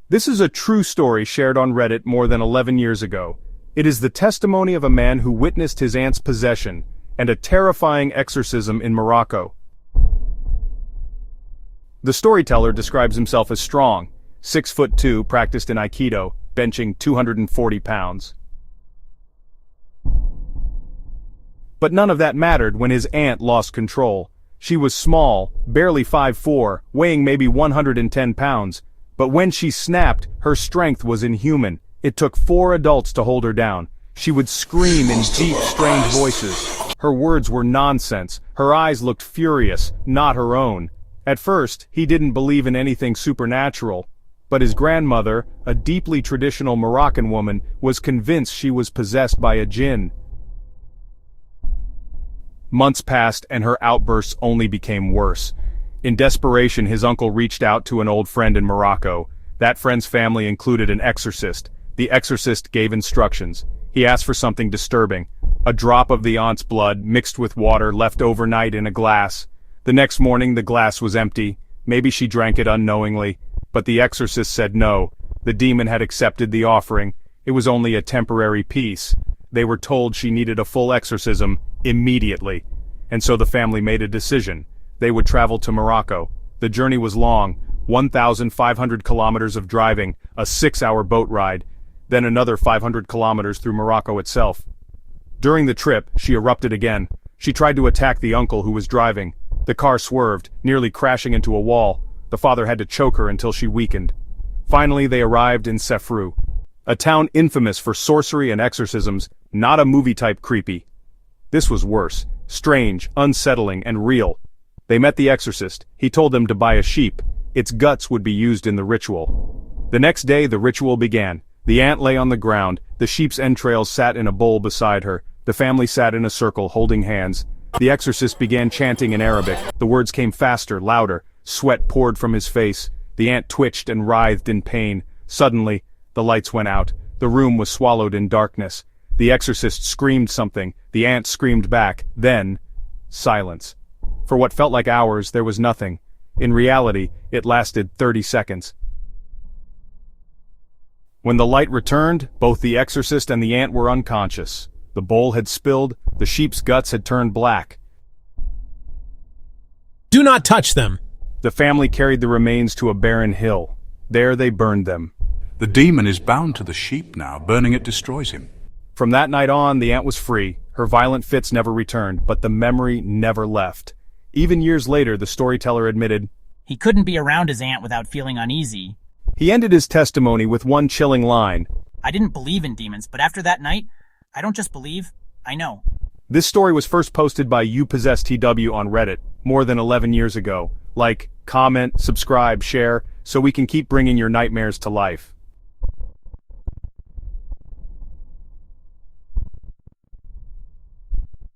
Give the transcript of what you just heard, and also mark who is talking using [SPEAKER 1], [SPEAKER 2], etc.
[SPEAKER 1] This is a true story shared on Reddit more than 11 years ago. It is the testimony of a man who witnessed his aunt's possession and a terrifying exorcism in Morocco. The storyteller describes himself as strong, 6'2", practiced in Aikido, benching 240 pounds. But none of that mattered when his aunt lost control. She was small, barely 5'4", weighing maybe 110 pounds, but when she snapped, her strength was inhuman. It took 4 adults to hold her down. She would scream in deep, strange voices. Her words were nonsense. Her eyes looked furious, not her own. At first, he didn't believe in anything supernatural, but his grandmother, a deeply traditional Moroccan woman, was convinced she was possessed by a djinn. Months passed and her outbursts only became worse. In desperation, his uncle reached out to an old friend in Morocco. That friend's family included an exorcist. The exorcist gave instructions. He asked for something disturbing. A drop of the aunt's blood mixed with water left overnight in a glass. The next morning the glass was empty. Maybe she drank it unknowingly. But the exorcist said no. The demon had accepted the offering. It was only a temporary peace. They were told she needed a full exorcism, immediately. And so the family made a decision. They would travel to Morocco. The journey was long, 1,500 kilometers of driving, a 6-hour boat ride, then another 500 kilometers through Morocco itself. During the trip, she erupted again. She tried to attack the uncle who was driving. The car swerved, nearly crashing into a wall. The father had to choke her until she weakened. Finally, they arrived in Sefru, a town infamous for sorcery and exorcisms, not a movie-type creepy. This was worse, strange, unsettling, and real. They met the exorcist. He told them to buy a sheep. Its guts would be used in the ritual. The next day, the ritual began. The aunt lay on the ground. The sheep's entrails sat in a bowl beside her. The family sat in a circle, holding hands. The exorcist began chanting in Arabic. The words came faster, louder. Sweat poured from his face. The aunt twitched and writhed in pain. Suddenly, the lights went out. The room was swallowed in darkness. The exorcist screamed something. The aunt screamed back. Then, silence. For what felt like hours, there was nothing. In reality, it lasted 30 seconds. When the light returned, both the exorcist and the aunt were unconscious. The bowl had spilled, the sheep's guts had turned black.
[SPEAKER 2] Do not touch them!
[SPEAKER 1] The family carried the remains to a barren hill. There they burned them.
[SPEAKER 3] The demon is bound to the sheep now. Burning it destroys him.
[SPEAKER 1] From that night on, the aunt was free. Her violent fits never returned, but the memory never left. Even years later, the storyteller admitted,
[SPEAKER 4] he couldn't be around his aunt without feeling uneasy.
[SPEAKER 1] He ended his testimony with one chilling line.
[SPEAKER 4] I didn't believe in demons, but after that night, I don't just believe, I know.
[SPEAKER 1] This story was first posted by possessedtw on Reddit more than 11 years ago. Like, comment, subscribe, share, so we can keep bringing your nightmares to life.